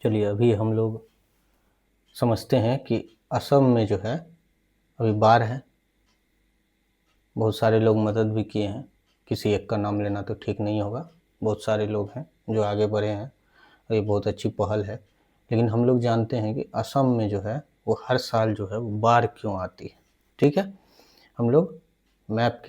चलिए अभी हम लोग समझते हैं कि असम में जो है अभी बाढ़ है। बहुत सारे लोग मदद भी किए हैं, किसी एक का नाम लेना तो ठीक नहीं होगा। बहुत सारे लोग हैं जो आगे बढ़े हैं और ये बहुत अच्छी पहल है। लेकिन हम लोग जानते हैं कि असम में जो है वो हर साल जो है वो बाढ़ क्यों आती है। ठीक है, हम लोग मैप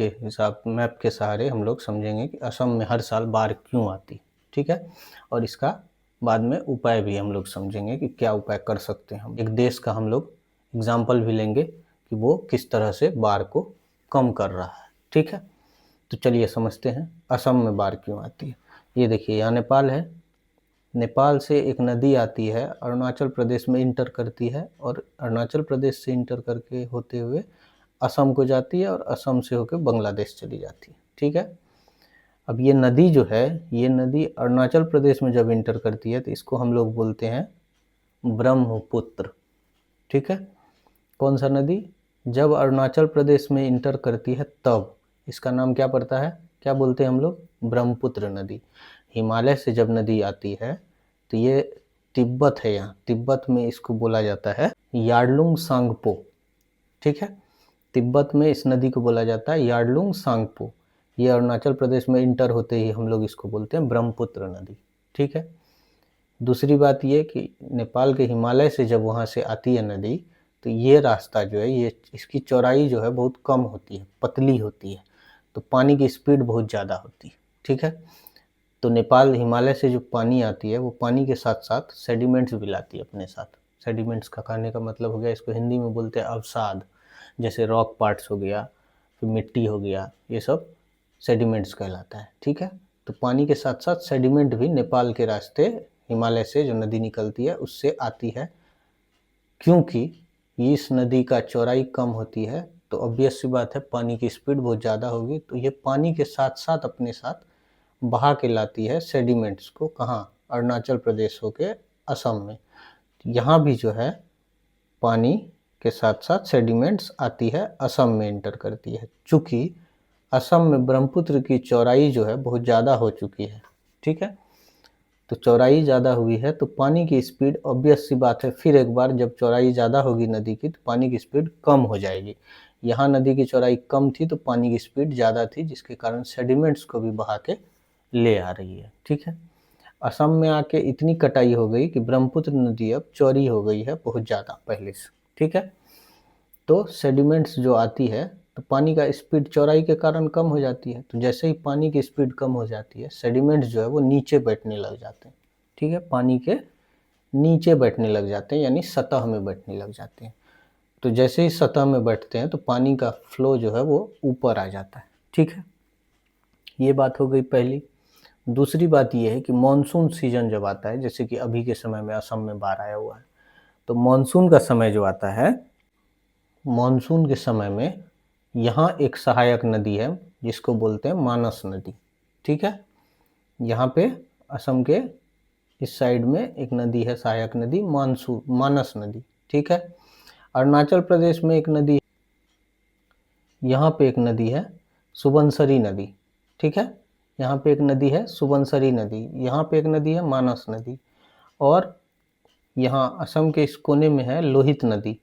के सहारे हम लोग समझेंगे कि असम में हर साल बाढ़ क्यों आती है। ठीक है, और इसका बाद में उपाय भी हम लोग समझेंगे कि क्या उपाय कर सकते हैं। हम एक देश का हम लोग एग्जाम्पल भी लेंगे कि वो किस तरह से बाढ़ को कम कर रहा है। ठीक है, तो चलिए समझते हैं असम में बाढ़ क्यों आती है। ये देखिए, यहाँ नेपाल है। नेपाल से एक नदी आती है, अरुणाचल प्रदेश में इंटर करती है और अरुणाचल प्रदेश से इंटर करके होते हुए असम को जाती है और असम से होकर बांग्लादेश चली जाती है। ठीक है, अब ये नदी जो है, ये नदी अरुणाचल प्रदेश में जब इंटर करती है तो इसको हम लोग बोलते हैं ब्रह्मपुत्र। ठीक है, कौन सा नदी? जब अरुणाचल प्रदेश में इंटर करती है तब इसका नाम क्या पड़ता है, क्या बोलते हैं हम लोग? ब्रह्मपुत्र नदी। हिमालय से जब नदी आती है तो ये तिब्बत है, यहाँ तिब्बत में इसको बोला जाता है यार्लुंग सांगपो। ठीक है, तिब्बत में इस नदी को बोला जाता है यार्लुंग सांगपो। ये अरुणाचल प्रदेश में इंटर होते ही हम लोग इसको बोलते हैं ब्रह्मपुत्र नदी। ठीक है, दूसरी बात ये कि नेपाल के हिमालय से जब वहाँ से आती है नदी तो ये रास्ता जो है, ये इसकी चौड़ाई जो है बहुत कम होती है, पतली होती है, तो पानी की स्पीड बहुत ज़्यादा होती है। ठीक है, तो नेपाल हिमालय से जो पानी आती है वो पानी के साथ साथ सेडिमेंट्स भी लाती है अपने साथ। सेडिमेंट्स का कहने का मतलब हो गया, इसको हिंदी में बोलते हैं अवसाद, जैसे रॉक पार्ट्स हो गया, फिर मिट्टी हो गया, ये सब सेडिमेंट्स कहलाता है। ठीक है, तो पानी के साथ साथ सेडिमेंट भी नेपाल के रास्ते हिमालय से जो नदी निकलती है उससे आती है। क्योंकि इस नदी का चौड़ाई कम होती है तो ऑब्वियस सी बात है पानी की स्पीड बहुत ज़्यादा होगी, तो ये पानी के साथ साथ अपने साथ बहा के लाती है सेडिमेंट्स को। कहाँ? अरुणाचल प्रदेश होके असम में। यहाँ भी जो है पानी के साथ साथ सेडिमेंट्स आती है, असम में इंटर करती है। चूँकि असम में ब्रह्मपुत्र की चौड़ाई जो है बहुत ज़्यादा हो चुकी है। ठीक है, तो चौड़ाई ज़्यादा हुई है तो पानी की स्पीड, ऑब्वियस सी बात है, फिर एक बार जब चौड़ाई ज़्यादा होगी नदी की तो पानी की स्पीड कम हो जाएगी। यहाँ नदी की चौड़ाई कम थी तो पानी की स्पीड ज़्यादा थी, जिसके कारण सेडिमेंट्स को भी बहा के ले आ रही है। ठीक है, असम में आके इतनी कटाई हो गई कि ब्रह्मपुत्र नदी अब चौड़ी हो गई है बहुत ज़्यादा पहले से। ठीक है, तो सेडिमेंट्स जो आती है तो पानी का स्पीड चौड़ाई के कारण कम हो जाती है, तो जैसे ही पानी की स्पीड कम हो जाती है सेडिमेंट्स जो है वो नीचे बैठने लग जाते हैं। ठीक है, पानी के नीचे बैठने लग जाते हैं, यानी सतह में बैठने लग जाते हैं। तो जैसे ही सतह में बैठते हैं तो पानी का फ्लो जो है वो ऊपर आ जाता है। ठीक है, ये बात हो गई पहली। दूसरी बात ये है कि मानसून सीजन जब आता है, जैसे कि अभी के समय में असम में बाढ़ आया हुआ है, तो मानसून का समय जो आता है, मानसून के समय में यहाँ एक सहायक नदी है जिसको बोलते हैं मानस नदी। ठीक है, यहाँ पे असम के इस साइड में एक नदी है सहायक नदी, मानस नदी। ठीक है, अरुणाचल प्रदेश में एक नदी, यहाँ पे एक नदी है सुबनसरी नदी। ठीक है, यहाँ पे एक नदी है सुबनसरी नदी, यहाँ पे एक नदी है मानस नदी, और यहाँ असम के इस कोने में है लोहित नदी,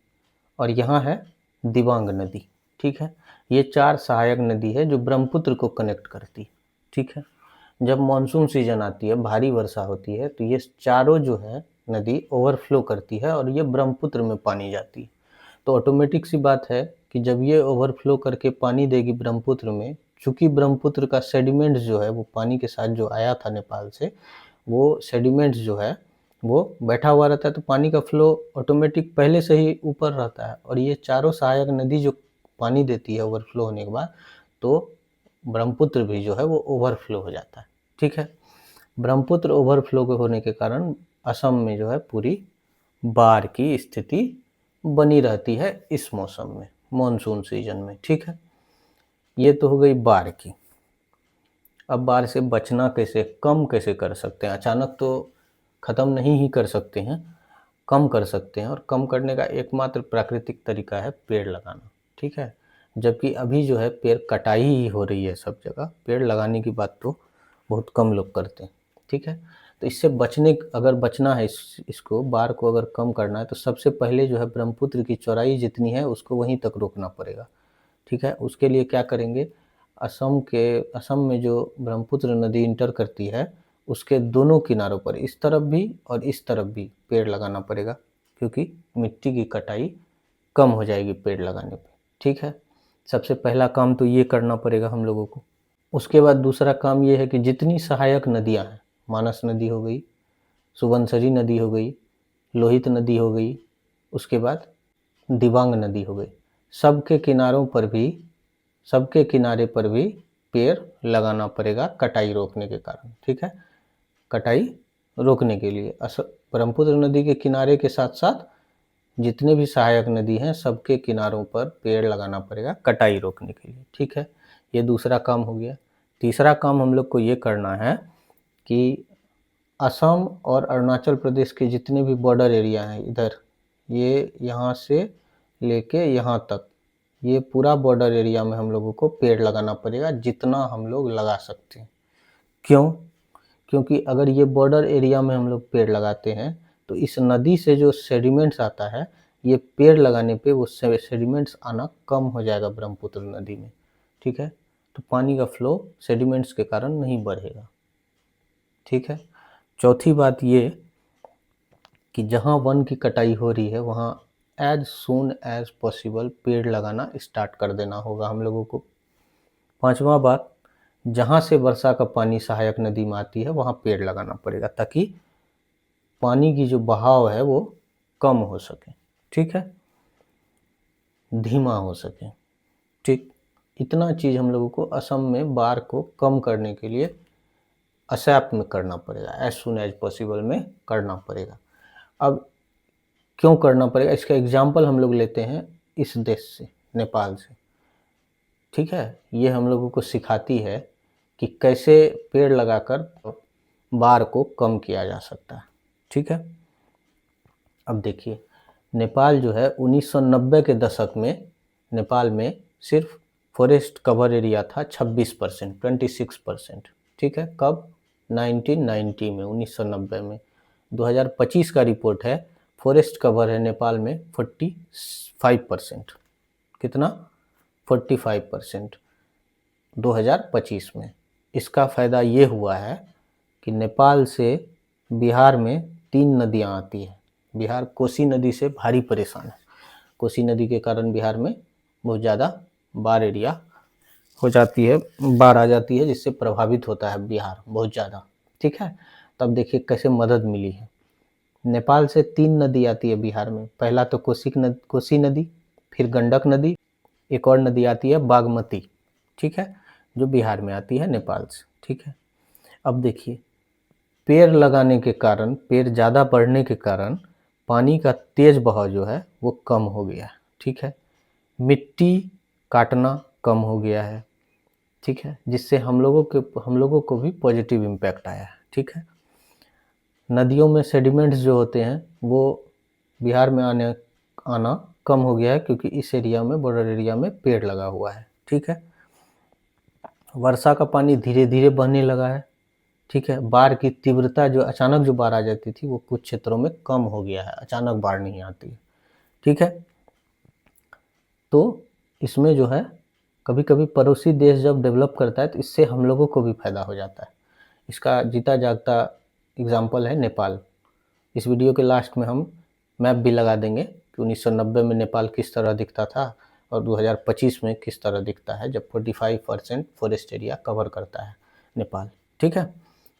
और यहाँ है दिबांग नदी। ठीक है, ये चार सहायक नदी है जो ब्रह्मपुत्र को कनेक्ट करती है। ठीक है, जब मानसून सीजन आती है, भारी वर्षा होती है, तो ये चारों जो है नदी ओवरफ्लो करती है और ये ब्रह्मपुत्र में पानी जाती है। तो ऑटोमेटिक सी बात है कि जब ये ओवरफ्लो करके पानी देगी ब्रह्मपुत्र में, चूँकि ब्रह्मपुत्र का सेडिमेंट्स जो है वो पानी के साथ जो आया था नेपाल से, वो सेडिमेंट्स जो है वो बैठा हुआ रहता है, तो पानी का फ्लो ऑटोमेटिक पहले से ही ऊपर रहता है, और ये चारों सहायक नदी जो पानी देती है ओवरफ्लो होने के बाद, तो ब्रह्मपुत्र भी जो है वो ओवरफ्लो हो जाता है। ठीक है, ब्रह्मपुत्र ओवरफ्लो के होने के कारण असम में जो है पूरी बाढ़ की स्थिति बनी रहती है इस मौसम में, मानसून सीजन में। ठीक है, ये तो हो गई बाढ़ की। अब बाढ़ से बचना कैसे, कम कैसे कर सकते हैं? अचानक तो ख़त्म नहीं ही कर सकते हैं, कम कर सकते हैं, और कम करने का एकमात्र प्राकृतिक तरीका है पेड़ लगाना। ठीक है, जबकि अभी जो है पेड़ कटाई ही हो रही है सब जगह, पेड़ लगाने की बात तो बहुत कम लोग करते हैं। ठीक है, तो इससे अगर बचना है, इसको बाढ़ को अगर कम करना है, तो सबसे पहले जो है ब्रह्मपुत्र की चौड़ाई जितनी है उसको वहीं तक रोकना पड़ेगा। ठीक है, उसके लिए क्या करेंगे, असम में जो ब्रह्मपुत्र नदी इंटर करती है उसके दोनों किनारों पर, इस तरफ भी और इस तरफ भी पेड़ लगाना पड़ेगा, क्योंकि मिट्टी की कटाई कम हो जाएगी पेड़ लगाने पे। ठीक है, सबसे पहला काम तो ये करना पड़ेगा हम लोगों को। उसके बाद दूसरा काम ये है कि जितनी सहायक नदियाँ हैं, मानस नदी हो गई, सुबनसिरी नदी हो गई, लोहित नदी हो गई, उसके बाद दिबांग नदी हो गई, सबके किनारे पर भी पेड़ लगाना पड़ेगा कटाई रोकने के कारण। ठीक है, कटाई रोकने के लिए ब्रह्मपुत्र नदी के किनारे के साथ साथ जितने भी सहायक नदी हैं सबके किनारों पर पेड़ लगाना पड़ेगा कटाई रोकने के लिए। ठीक है, ये दूसरा काम हो गया। तीसरा काम हम लोग को ये करना है कि असम और अरुणाचल प्रदेश के जितने भी बॉर्डर एरिया हैं इधर, ये यहाँ से लेके यहाँ तक, ये पूरा बॉर्डर एरिया में हम लोगों को पेड़ लगाना पड़ेगा जितना हम लोग लगा सकते हैं। क्यों? क्योंकि अगर ये बॉर्डर एरिया में हम लोग पेड़ लगाते हैं तो इस नदी से जो सेडिमेंट्स आता है, ये पेड़ लगाने पे वो सेडिमेंट्स आना कम हो जाएगा ब्रह्मपुत्र नदी में। ठीक है, तो पानी का फ्लो सेडिमेंट्स के कारण नहीं बढ़ेगा। ठीक है, चौथी बात ये कि जहाँ वन की कटाई हो रही है वहाँ एज सून एज पॉसिबल पेड़ लगाना स्टार्ट कर देना होगा हम लोगों को। पांचवा बात, जहाँ से वर्षा का पानी सहायक नदी में आती है वहाँ पेड़ लगाना पड़ेगा, ताकि पानी की जो बहाव है वो कम हो सके। ठीक है, धीमा हो सके। ठीक, इतना चीज़ हम लोगों को असम में बाढ़ को कम करने के लिए असैप में करना पड़ेगा, एज सुन एज पॉसिबल में करना पड़ेगा। अब क्यों करना पड़ेगा, इसका एग्जाम्पल हम लोग लेते हैं इस देश से, नेपाल से। ठीक है, ये हम लोगों को सिखाती है कि कैसे पेड़ लगाकर बाढ़ को कम किया जा सकता है। ठीक है, अब देखिए, नेपाल जो है 1990 के दशक में नेपाल में सिर्फ फॉरेस्ट कवर एरिया था 26%, 26%। ठीक है, कब? 1990 में, 1990 में। 2025 का रिपोर्ट है, फॉरेस्ट कवर है नेपाल में 45%। कितना? 45% 2025 में। इसका फ़ायदा ये हुआ है कि नेपाल से बिहार में 3 नदियाँ आती हैं। बिहार कोसी नदी से भारी परेशान है। कोसी नदी के कारण बिहार में बहुत ज़्यादा बाढ़ एरिया हो जाती है, बाढ़ आ जाती है, जिससे प्रभावित होता है बिहार बहुत ज़्यादा। ठीक है, तब देखिए कैसे मदद मिली है। नेपाल से 3 नदी आती है बिहार में। पहला तो कोसी नदी, फिर गंडक नदी, एक और नदी आती है बागमती। ठीक है, जो बिहार में आती है नेपाल से। ठीक है, अब देखिए, पेड़ लगाने के कारण, पेड़ ज़्यादा बढ़ने के कारण पानी का तेज बहाव जो है वो कम हो गया है। ठीक है, मिट्टी काटना कम हो गया है। ठीक है, जिससे हम लोगों को भी पॉजिटिव इम्पैक्ट आया है। ठीक है, नदियों में सेडिमेंट्स जो होते हैं वो बिहार में आना कम हो गया है, क्योंकि इस एरिया में, बॉर्डर एरिया में पेड़ लगा हुआ है। ठीक है, वर्षा का पानी धीरे धीरे बहने लगा है। ठीक है, बाढ़ की तीव्रता, जो अचानक जो बाढ़ आ जाती थी वो कुछ क्षेत्रों में कम हो गया है, अचानक बाढ़ नहीं आती है। ठीक है, तो इसमें जो है कभी कभी पड़ोसी देश जब डेवलप करता है तो इससे हम लोगों को भी फायदा हो जाता है। इसका जीता जागता एग्जाम्पल है नेपाल। इस वीडियो के लास्ट में हम मैप भी लगा देंगे कि 1990 में नेपाल किस तरह दिखता था और 2025 में किस तरह दिखता है, जब 45% फॉरेस्ट एरिया कवर करता है नेपाल। ठीक है,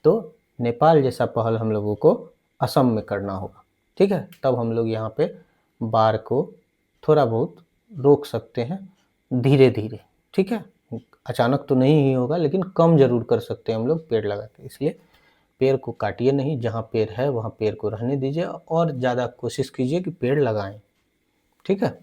तो नेपाल जैसा पहल हम लोगों को असम में करना होगा। ठीक है, तब हम लोग यहाँ पे बाढ़ को थोड़ा बहुत रोक सकते हैं, धीरे धीरे। ठीक है, अचानक तो नहीं ही होगा, लेकिन कम जरूर कर सकते हैं हम लोग पेड़ लगा के। इसलिए पेड़ को काटिए नहीं, जहाँ पेड़ है वहाँ पेड़ को रहने दीजिए और ज़्यादा कोशिश कीजिए कि पेड़ लगाएं। ठीक है।